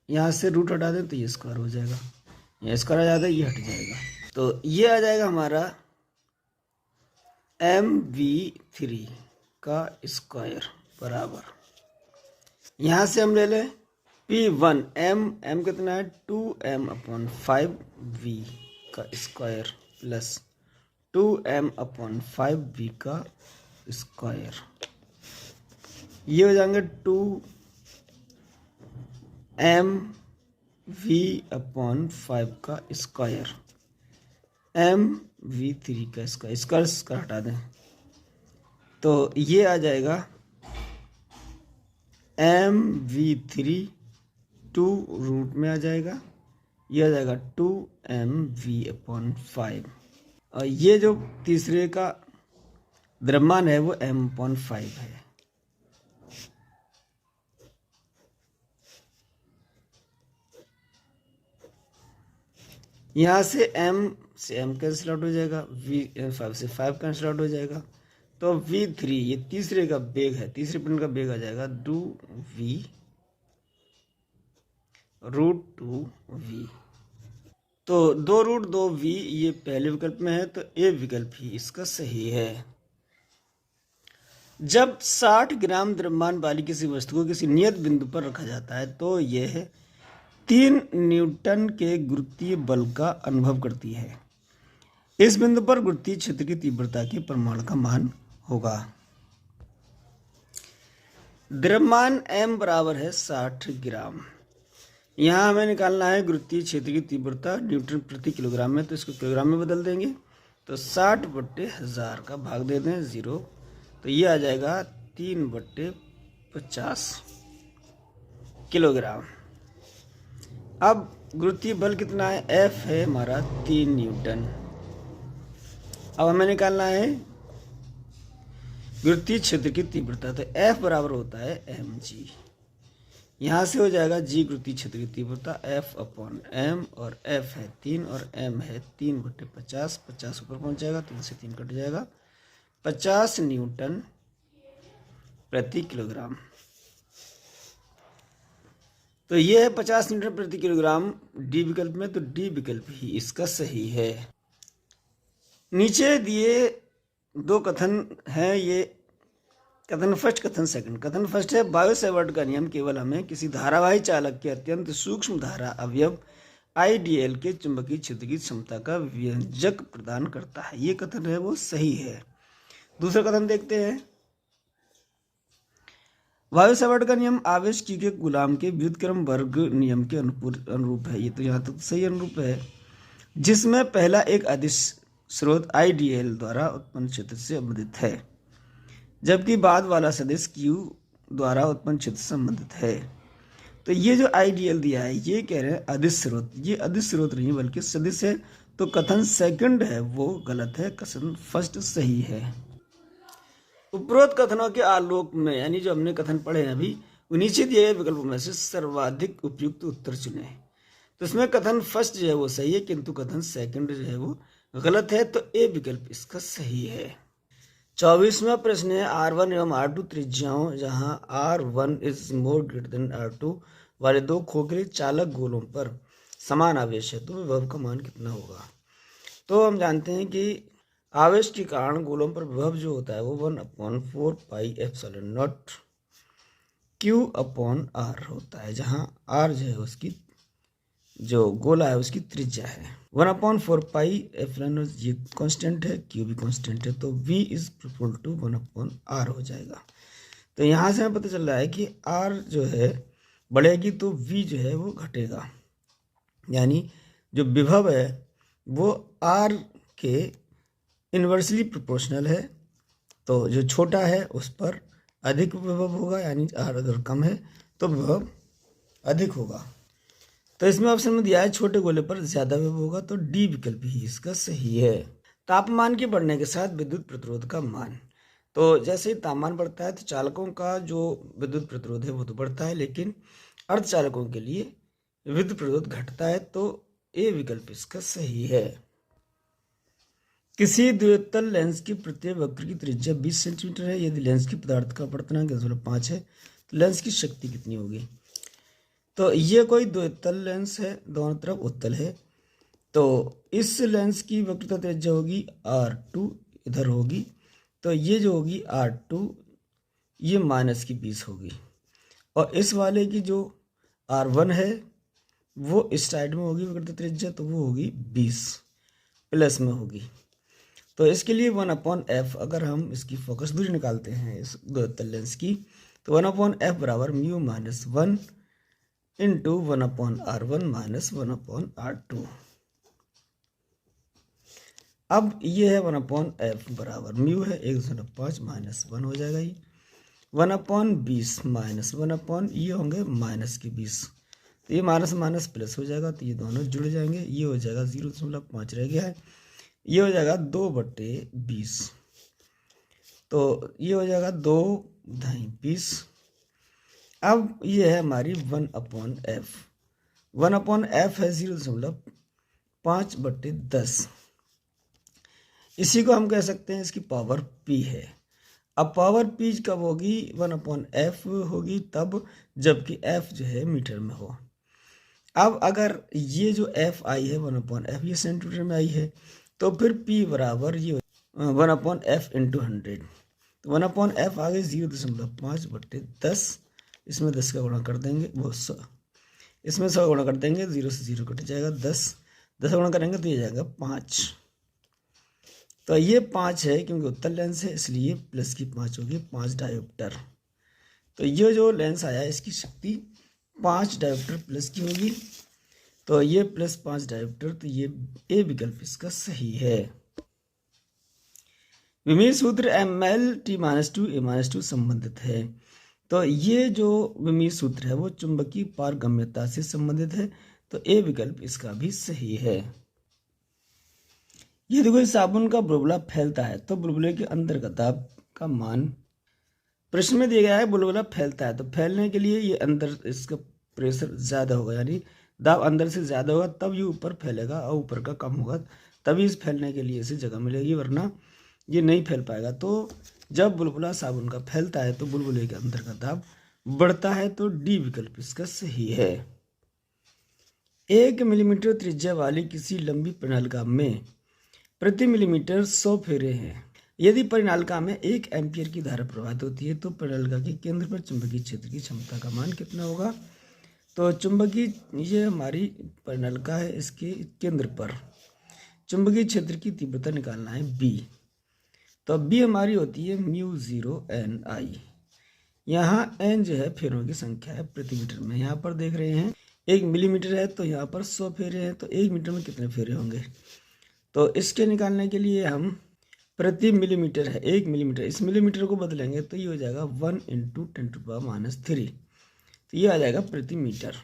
यहाँ से रूट हटा दें तो ये स्क्वायर हो जाएगा, यहाँ स्क्वायर आ जाता है, ये हट जाएगा, तो ये आ जाएगा हमारा mv3 का स्क्वायर बराबर, यहाँ से हम ले लें p1 m कितना है 2m/5v का स्क्वायर प्लस 2m/5v का स्क्वायर, ये हो जाएंगे 2mv/5 का स्क्वायर, mv3 का स्क्वायर, स्क्वायर हटा दें तो ये आ जाएगा mv3 2 रूट में आ जाएगा, ये आ जाएगा 2mv/5 और ये जो तीसरे का द्रव्यमान है वो m/5 है। यहाँ से m कैंसिल आउट हो जाएगा, v5 से 5 कैंसिल आउट हो जाएगा, तो v3 ये तीसरे का बेग है, तीसरे पिंड का बेग आ जाएगा 2v√2v। तो 2√2v ये पहले विकल्प में है, तो ए विकल्प ही इसका सही है। जब 60 ग्राम द्रव्यमान वाली किसी वस्तु को किसी नियत बिंदु पर रखा जाता है तो यह 3 न्यूटन के गुरुत्वीय बल का अनुभव करती है। इस बिंदु पर गुरुत्वीय क्षेत्र की तीव्रता के परिमाण का मान होगा। द्रव्यमान m बराबर है 60 ग्राम। यहाँ हमें निकालना है गुरुत्वीय क्षेत्र की तीव्रता न्यूटन प्रति किलोग्राम में, तो इसको किलोग्राम में बदल देंगे, तो 60/1000 का भाग दे दें 0, तो ये आ जाएगा 3/50 किलोग्राम। अब गुरुत्वीय बल कितना है, F है हमारा 3 न्यूटन। अब हमें निकालना है गुरुत्वीय क्षेत्र की तीव्रता, तो F बराबर होता है mg। यहाँ से हो जाएगा g गुरुत्वीय क्षेत्र की तीव्रता F/m और F है 3 और m है 3/50, 50 ऊपर पहुँच जाएगा, 3 से 3 कट जाएगा, 50 न्यूटन प्रति किलोग्राम। तो ये है 50 न्यूटन प्रति किलोग्राम डी विकल्प में, तो डी विकल्प ही इसका सही है। नीचे दिए 2 कथन हैं, ये कथन फर्स्ट कथन सेकंड। कथन फर्स्ट है बायो सेवर्ट का नियम केवल हमें किसी धारावाही चालक के अत्यंत सूक्ष्म धारा अवयव आईडीएल के चुंबकीय क्षेत्र की क्षमता का व्यंजक प्रदान करता है, ये कथन है वो सही है। दूसरा कथन देखते हैं, बायो सेवर्ट का नियम आवेश q के गुलाम के व्युत्क्रम वर्ग नियम के अनुरूप है, ये तो यहाँ तक सही अनुरूप है, जिसमें पहला एक अदिश स्रोत आईडीएल द्वारा उत्पन्न क्षेत्र से संबंधित है, जबकि बाद वाला सदिश q द्वारा उत्पन्न क्षेत्र से संबंधित है। तो ये जो आईडीएल दिया है ये कह रहे हैं अदिश स्रोत, ये अदिश स्रोत नहीं बल्कि सदिश है, तो कथन सेकंड है वो गलत है, कथन फर्स्ट सही है। उपरोक्त कथनों के आलोक में, यानी जो हमने कथन पढ़े हैं अभी, नीचे दिए गए विकल्पों में से सर्वाधिक उपयुक्त उत्तर चुने। तो इसमें कथन फर्स्ट जो है वो सही है, किंतु कथन सेकंड जो है वो गलत है, तो ए विकल्प इसका सही है। 24वां प्रश्न है, R1 एवं R2 त्रिज्याओं जहां R1 is more greater than R2 वाले 2 खोखले चालक गोलों पर समान आवेश है, तो विभव का मान कितना होगा। तो हम जानते हैं कि आवेश के कारण गोलों पर विभव जो होता है वो 1/4 पाई एप्सिलॉन नॉट Q/R होता है, जहां R जो है उसकी जो गोला है उसकी त्रिज्या है। 1/4 पाई एप्सिलॉन नॉट ये कांस्टेंट है, Q भी कांस्टेंट है, तो V is equal to 1/R हो जाएगा। तो यहाँ से हमें पता चल रहा है कि R जो है बढ़ेगी तो V जो है वो घटेगा, यानी जो विभव है वो R के इन्वर्सली प्रोपोर्शनल है, तो जो छोटा है उस पर अधिक विभव होगा, यानी R अगर कम है तो विभव अधिक होगा। तो इसमें ऑप्शन में दिया है छोटे गोले पर ज़्यादा विभव होगा, तो डी विकल्प ही इसका सही है। तापमान के बढ़ने के साथ विद्युत प्रतिरोध का मान। तो जैसे ही तापमान बढ़ता है तो चालकों का जो विद्युत प्रतिरोध है वो तो बढ़ता है, लेकिन अर्धचालकों के लिए विद्युत प्रतिरोध घटता है। तो ए विकल्प इसका सही है। किसी द्वितल लेंस की प्रत्येक वक्र की त्रिज्या 20 सेंटीमीटर है। यदि लेंस की पदार्थ का अपवर्तनांक 5 है तो लेंस की शक्ति कितनी होगी। तो ये कोई द्वितल लेंस है, दोनों तरफ उत्तल है। तो इस लेंस की वक्रता त्रिज्या होगी R2, इधर होगी, तो ये जो होगी R2 ये माइनस की 20 होगी, और इस वाले की जो R1 है वो इस साइड में होगी वक्रता त्रिज्या, तो वो होगी 20 प्लस में होगी। तो इसके लिए 1/f, अगर हम इसकी फोकस दूरी निकालते हैं इस द्वितल लेंस की, तो 1/f बराबर mu minus 1 into 1/R1 minus 1/R2। अब ये है 1/f बराबर म्यू है 1.5 माइनस 1 हो जाएगा, ये 1/20 माइनस 1 ये होंगे माइनस के 20, तो ये माइनस माइनस प्लस हो जाएगा, तो ये दोनों जुड़ जाएंगे, ये हो जाएगा 0.5 रह गया है, ये हो जाएगा 2/20, तो ये हो जाएगा 2/20। अब ये है हमारी 1/f, 1/f है 0.5/10, इसी को हम कह सकते हैं इसकी पावर p है। अब पावर p कब होगी, 1/f होगी तब जबकि f जो है मीटर में हो। अब अगर ये जो f आई है 1/f ये सेंटीमीटर में आई है, तो फिर p बराबर ये 1/f इंटू 100, तो 1/f आ गई 0.5/10, इसमें 10 का गुणा कर देंगे, वो 100, इसमें 100 गुणा कर देंगे, 0 से 0 कट जाएगा, 10 गुणा करेंगे तो ये जाएगा 5। तो ये 5 है क्योंकि उत्तल लेंस है इसलिए प्लस की 5 होगी, 5 डायोप्टर। तो ये जो लेंस आया इसकी शक्ति 5 डायोप्टर प्लस की होगी, तो ये प्लस 5 डायोप्टर, तो ये ए विकल्प इसका सही है। विमीय सूत्र ML T-2 A-2 संबंधित है। तो ये जो विमीय सूत्र है वो चुंबकीय पारगम्यता से संबंधित है, तो ए विकल्प इसका भी सही है। यदि कोई साबुन का बुलबुला फैलता है तो बुलबुले के अंदर का दाब का मान, प्रश्न में दिया गया है बुलबुला फैलता है, तो फैलने के लिए ये अंदर इसका प्रेशर ज़्यादा होगा, यानी दाब अंदर से ज़्यादा होगा तब ये ऊपर फैलेगा, और ऊपर का कम होगा तभी इस फैलने के लिए इसे जगह मिलेगी, वरना ये नहीं फैल पाएगा। तो जब बुलबुला साबुन का फैलता है तो बुलबुले के अंदर का दाब बढ़ता है, तो डी विकल्प इसका सही है। 1 मिलीमीटर त्रिज्या वाली किसी लंबी प्रणालिका में प्रति मिलीमीटर 100 फेरे हैं। यदि परिनालिका में 1 एम्पियर की धारा प्रवाहित होती है तो परिनालिका के केंद्र पर चुंबकीय क्षेत्र की क्षमता का मान कितना होगा। तो चुंबकीय, ये हमारी परिनालिका है, इसके केंद्र पर चुंबकीय क्षेत्र की तीव्रता निकालना है बी। तो बी हमारी होती है μ0 Ni। यहाँ n जो है फेरों की संख्या है प्रति मीटर में। यहाँ पर देख रहे हैं 1 मिलीमीटर है तो यहाँ पर 100 फेरे हैं, तो 1 मीटर में कितने फेरे होंगे। तो इसके निकालने के लिए हम प्रति मिलीमीटर है 1 मिलीमीटर, इस मिलीमीटर को बदलेंगे तो ये हो जाएगा 1 × 10⁻³ तो ये आ जाएगा प्रति मीटर।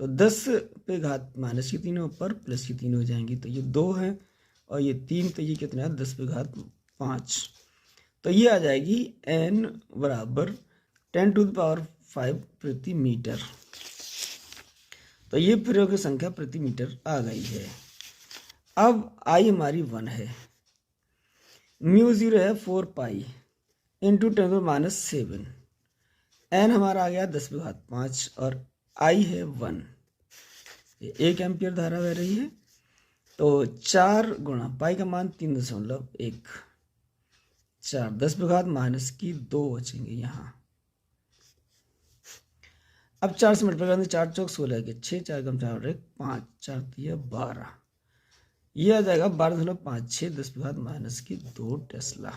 तो 10 पे घात माइनस की 3 ऊपर प्लस की 3 हो जाएंगी, तो ये 2 है और ये 3, तो ये कितना है 10 पे घात 5, तो ये आ जाएगी n बराबर 10⁵ प्रति मीटर। तो ये फेरों की संख्या प्रति मीटर आ गई है। अब आई हमारी 1 है, μ0 है 4 पाई इंटू 10⁻⁷, n हमारा आ गया 10 पे घात 5 और I है 1, 1 एम्पियर धारा बह रही है, तो 4 गुणा पाई का मान 3.1, 4 10 पे घात माइनस की 2 बचेंगे यहाँ। अब 4 से मल्टीप्लाई करेंगे, 4 चौक 16 के 6, 4 कम 4 1 5, 4 3 12, ये आ जाएगा 12.56 10 पे घात माइनस की 2 टेस्ला।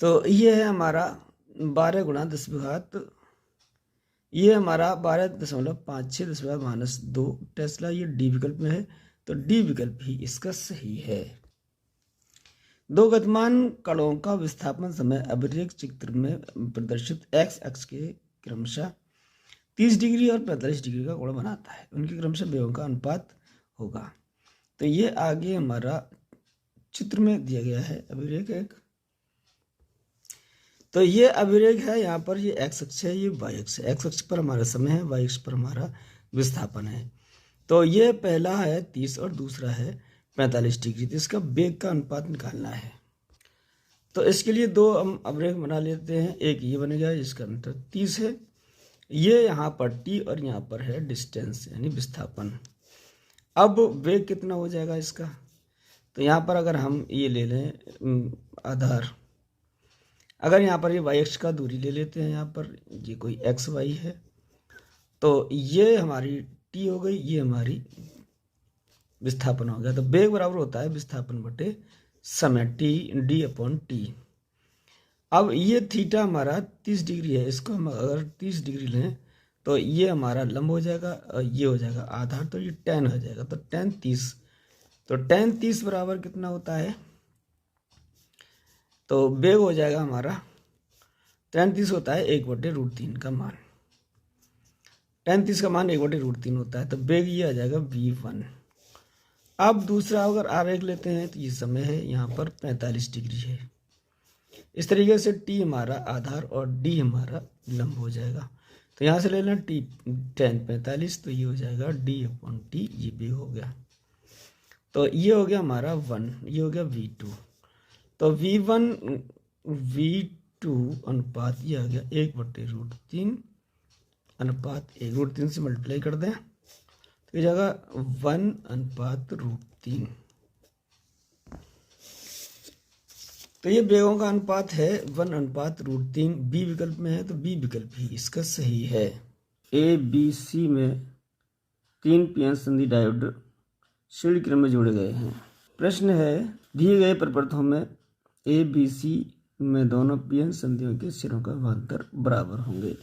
तो ये है हमारा 12 गुणा 10 पे घात, ये हमारा 12.56 10 पे घात माइनस 2 टेस्ला, ये डी विकल्प में है, तो डी विकल्प ही इसका सही है। 2 गतिमान कणों का विस्थापन समय अभिलेख चित्र में प्रदर्शित x अक्ष के क्रमशः 30 डिग्री और 45 डिग्री का कोण बनाता है, उनके क्रमशः वेगों का अनुपात होगा। तो ये आगे हमारा चित्र में दिया गया है अभिरेख एक। तो ये अभिरेख है, यहाँ पर ये एक्स अक्ष है, ये वाई अक्ष है। एक्स अक्ष पर हमारा समय है, वाई अक्ष पर हमारा विस्थापन है। तो ये पहला है 30 और दूसरा है 45 डिग्री। तो इसका वेग का अनुपात निकालना है। तो इसके लिए दो हम अभिरेख बना लेते हैं। एक ये बन गया जिसका अंतर 30 है, ये यहाँ पर टी और यहाँ पर है डिस्टेंस यानी विस्थापन। अब वेग कितना हो जाएगा इसका, तो यहाँ पर अगर हम ये ले लें आधार, अगर यहाँ पर ये वाई अक्ष का दूरी ले लेते हैं, यहाँ पर ये कोई एक्स वाई है, तो ये हमारी टी हो गई, ये हमारी विस्थापन हो गया। तो वेग बराबर होता है विस्थापन बटे समय टी डी अपॉन टी। अब ये थीटा हमारा 30 डिग्री है, इसको हम अगर 30 डिग्री लें तो ये हमारा लंब हो जाएगा और ये हो जाएगा आधार, तो ये tan हो जाएगा। तो tan 30, तो tan 30 बराबर कितना होता है, तो वेग हो जाएगा हमारा tan 30 होता है 1/√3 का मान। tan 30 का मान 1/√3 होता है, तो वेग ये आ जाएगा v1। अब दूसरा अगर आरेख लेते हैं तो ये समय है, यहाँ पर 45 डिग्री है। इस तरीके से टी हमारा आधार और डी हमारा लंब हो जाएगा। तो यहाँ से ले लें टी tan 45, तो ये हो जाएगा डी अपॉन टी, ये भी हो गया। तो ये हो गया हमारा 1, ये हो गया v2। तो v1 v2 अनुपात ये आ गया 1/√3 अनुपात 1/√3 से मल्टीप्लाई कर दें तो ये जाएगा 1/√3। तो ये वेगों का अनुपात है 1/√3। बी विकल्प में है, तो बी विकल्प ही इसका सही है। ए बी सी में 3 पीएन संधि डायोड श्रेणी क्रम में जोड़े गए हैं। प्रश्न है, दिए गए प्रपथों में ए बी सी में दोनों पीएन संधियों के सिरों का विभवांतर बराबर होंगे।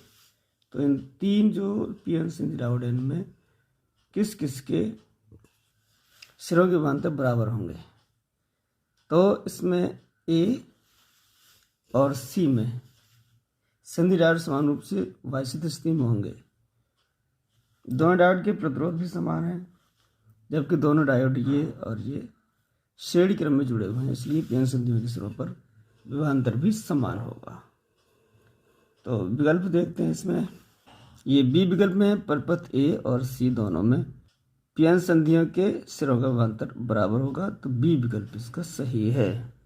तो इन 3 जो पीएन संधि डायोड हैं इनमें किस किस के सिरों के विभवांतर बराबर होंगे। तो इसमें ए और सी में संधि डायोड समान रूप से वांछित स्थिति में होंगे। दोनों डायोड के प्रतिरोध भी समान हैं, जबकि दोनों डायोड ये और ये श्रेणी क्रम में जुड़े हुए हैं, इसलिए पीएन संधियों के सिरों पर विभवांतर भी समान होगा। तो विकल्प देखते हैं इसमें। ये बी विकल्प में प्रपथ ए और सी दोनों में पीएन संधियों के सिरों का विभवांतर बराबर होगा, तो बी विकल्प इसका सही है।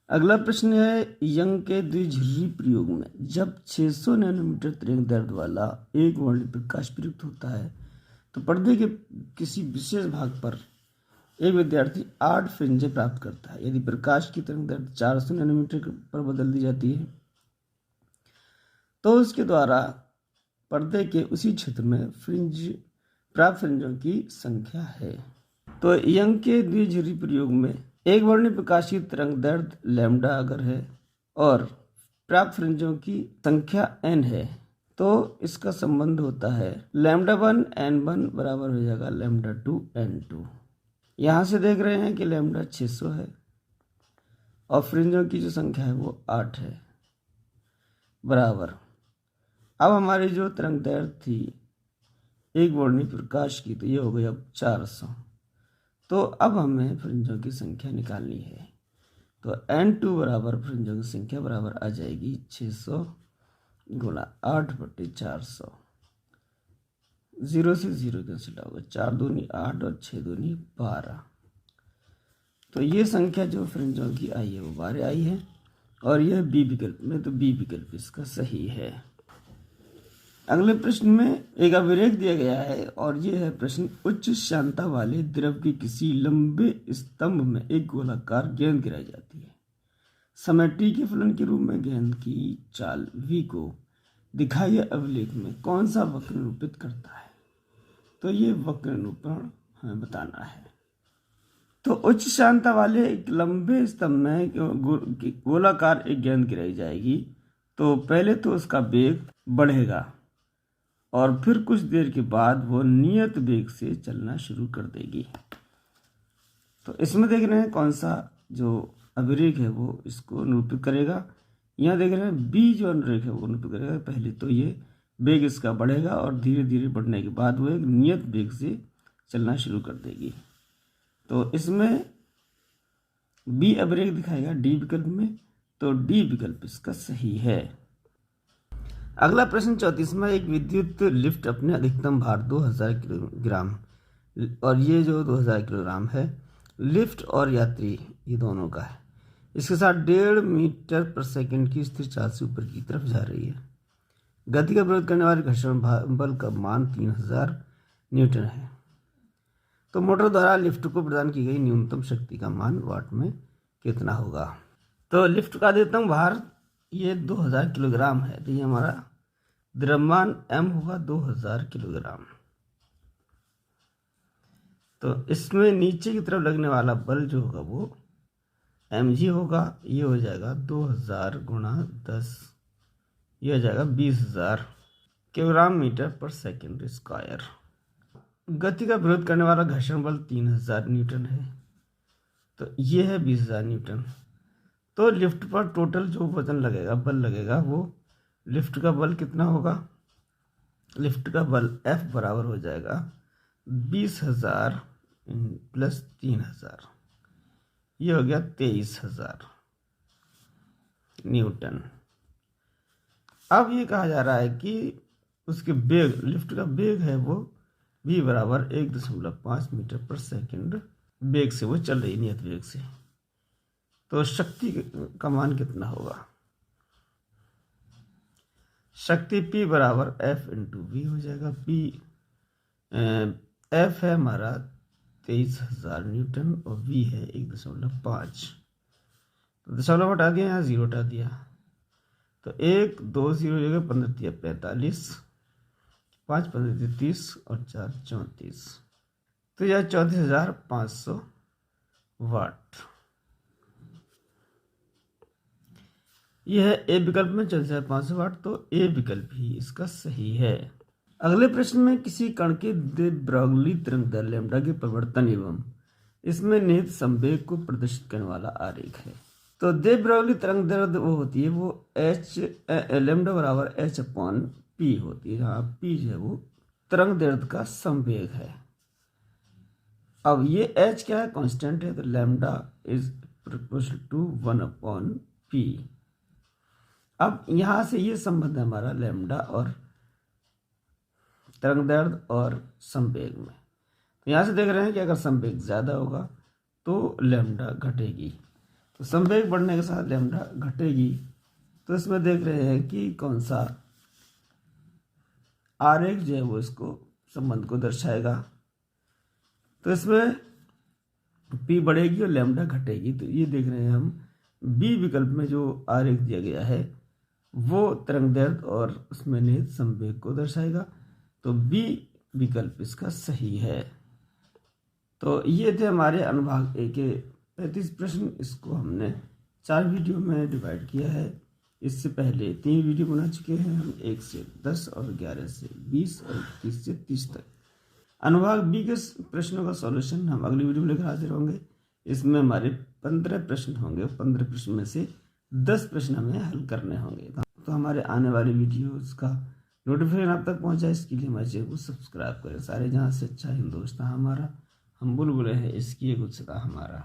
अगला प्रश्न है, यंग के द्विध्रुवी प्रयोग में जब 600 नैनोमीटर तरंगदैर्ध्य वाला एक वर्णीय प्रकाश प्रयुक्त होता है तो पर्दे के किसी विशेष भाग पर एक विद्यार्थी 8 फ्रिंजें प्राप्त करता है। यदि प्रकाश की तरंगदैर्ध्य 400 नैनोमीटर पर बदल दी जाती है तो उसके द्वारा पर्दे के उसी क्षेत्र में प्राप्त फ्रिंजों की संख्या है। तो यंग के द्विध्रुवी प्रयोग में एक वर्णीय प्रकाश की तरंगदैर्ध्य लैम्डा अगर है और प्राप्त फ्रिंजों की संख्या n है, तो इसका संबंध होता है λ1 n1 बराबर हो जाएगा λ2 n2। यहाँ से देख रहे हैं कि लैम्डा 600 है और फ्रिंजों की जो संख्या है वो 8 है, बराबर। अब हमारी जो तरंगदैर्ध्य थी एक वर्णीय प्रकाश की, तो ये हो गई अब 400। तो अब हमें फ्रिंजों की संख्या निकालनी है। तो n2 बराबर फ्रिंजों की संख्या बराबर आ जाएगी 600 गुणा 8/400। 0 से 0 कैंसिल होगा, 4 दूनी 8 और 6 दूनी 12। तो ये संख्या जो फ्रिंजों की आई है वो 12 आई है और यह बी विकल्प में, तो बी विकल्प इसका सही है। अगले प्रश्न में एक अभिरेख दिया गया है और ये है प्रश्न, उच्च श्यानता वाले द्रव के किसी लंबे स्तंभ में एक गोलाकार गेंद गिराई जाती है। समय टी के फलन के रूप में गेंद की चाल v को दिखाए अभिलेख में कौन सा वक्र निरूपित करता है। तो ये वक्र निरूपण हमें बताना है। तो उच्च श्यानता वाले एक लंबे स्तंभ में गोलाकार एक गेंद गिराई जाएगी। तो पहले तो उसका वेग बढ़ेगा और फिर कुछ देर के बाद वो नियत वेग से चलना शुरू कर देगी। तो इसमें देख रहे हैं कौन सा जो अभिरेख है वो इसको निरूपित करेगा। यहाँ देख रहे हैं बी जो अनुरेख है वो निरूपित करेगा। पहले तो ये वेग इसका बढ़ेगा और धीरे धीरे बढ़ने के बाद वो एक नियत वेग से चलना शुरू कर देगी। तो इसमें बी अब्रेक दिखाएगा डी विकल्प में, तो डी विकल्प इसका सही है। अगला प्रश्न 34वां, एक विद्युत लिफ्ट अपने अधिकतम भार 2000 किलोग्राम, और ये जो 2000 किलोग्राम है लिफ्ट और यात्री ये दोनों का है, इसके साथ 1.5 मीटर पर सेकंड की स्थिर चाल से ऊपर की तरफ जा रही है। गति का विरोध करने वाले घर्षण बल का मान 3000 न्यूटन है। तो मोटर द्वारा लिफ्ट को प्रदान की गई न्यूनतम शक्ति का मान वाट में कितना होगा। तो लिफ्ट का अधिकतम भार ये 2000 किलोग्राम है, तो ये हमारा द्रव्यमान m होगा 2000 किलोग्राम। तो इसमें नीचे की तरफ लगने वाला बल जो होगा वो mg होगा, ये हो जाएगा 2000 गुणा 10, ये हो जाएगा 20,000 किलोग्राम मीटर पर सेकंड स्क्वायर। गति का विरोध करने वाला घर्षण बल 3000 न्यूटन है, तो ये है 20,000 न्यूटन। तो लिफ्ट पर टोटल जो वजन लगेगा, बल लगेगा, वो लिफ्ट का बल कितना होगा, लिफ्ट का बल F बराबर हो जाएगा 20,000 प्लस 3,000, ये हो गया 23,000 न्यूटन। अब ये कहा जा रहा है कि उसके वेग, लिफ्ट का वेग है वो v बराबर 1.5 मीटर पर सेकंड वेग से वो चल रही, नियत वेग से। तो शक्ति का मान कितना होगा, शक्ति P बराबर F इंटू वी हो जाएगा। F है हमारा 23,000 न्यूटन और V है 1.5, तो दशमलव हटा दिया, यहाँ 0 हटा दिया, तो 1 2 0 जगह 15 दिया 45, 5 15 दिया 30 और 4 34, तो यह 34,500 वाट। यह है ए विकल्प में 34,500 वाट, तो ए विकल्प ही इसका सही है। अगले प्रश्न में किसी कण के दे ब्रॉगली तरंग दर लैम्डा के परिवर्तन एवं इसमें निहित संवेग को प्रदर्शित करने वाला आरेख है। तो दे ब्रॉगली तरंग दर वो होती है वो लैम्डा बराबर h/p होती है, जहाँ p जो है वो तरंग दैर्ध्य का संवेग है। अब ये h क्या है, कांस्टेंट है, तो lambda is proportional to 1/p। अब यहाँ से ये संबंध है हमारा लैम्डा और तरंग दैर्ध्य और संवेग में। तो यहाँ से देख रहे हैं कि अगर संवेग ज़्यादा होगा तो लैम्डा घटेगी, तो संवेग बढ़ने के साथ लैम्डा घटेगी। तो इसमें देख रहे हैं कि कौन सा आरेख जो है वो इसको संबंध को दर्शाएगा। तो इसमें p बढ़ेगी और लैम्डा घटेगी, तो ये देख रहे हैं हम बी विकल्प में जो आरेख दिया गया है वो तरंग दैर्ध्य और उसमें निहित संवेग को दर्शाएगा, तो बी विकल्प इसका सही है। तो ये थे हमारे अनुभाग ए के 35 प्रश्न। इसको हमने 4 वीडियो में डिवाइड किया है। इससे पहले 3 वीडियो बना चुके हैं हम, 1 से 10 और 11 से 20 और 21 से 30 तक। अनुभाग बी के प्रश्नों का सॉल्यूशन हम अगली वीडियो में लेकर हाजिर होंगे। इसमें हमारे 15 प्रश्न होंगे, 15 प्रश्न में से 10 प्रश्न हमें हल करने होंगे। तो हमारे आने वाले वीडियोस का नोटिफिकेशन आप तक पहुंचा, इसके लिए हमारे चैनल को सब्सक्राइब करें। सारे जहां से अच्छा हिंदुस्तान हमारा, हम बुलबुलें हैं इसकी एक उच्चता हमारा।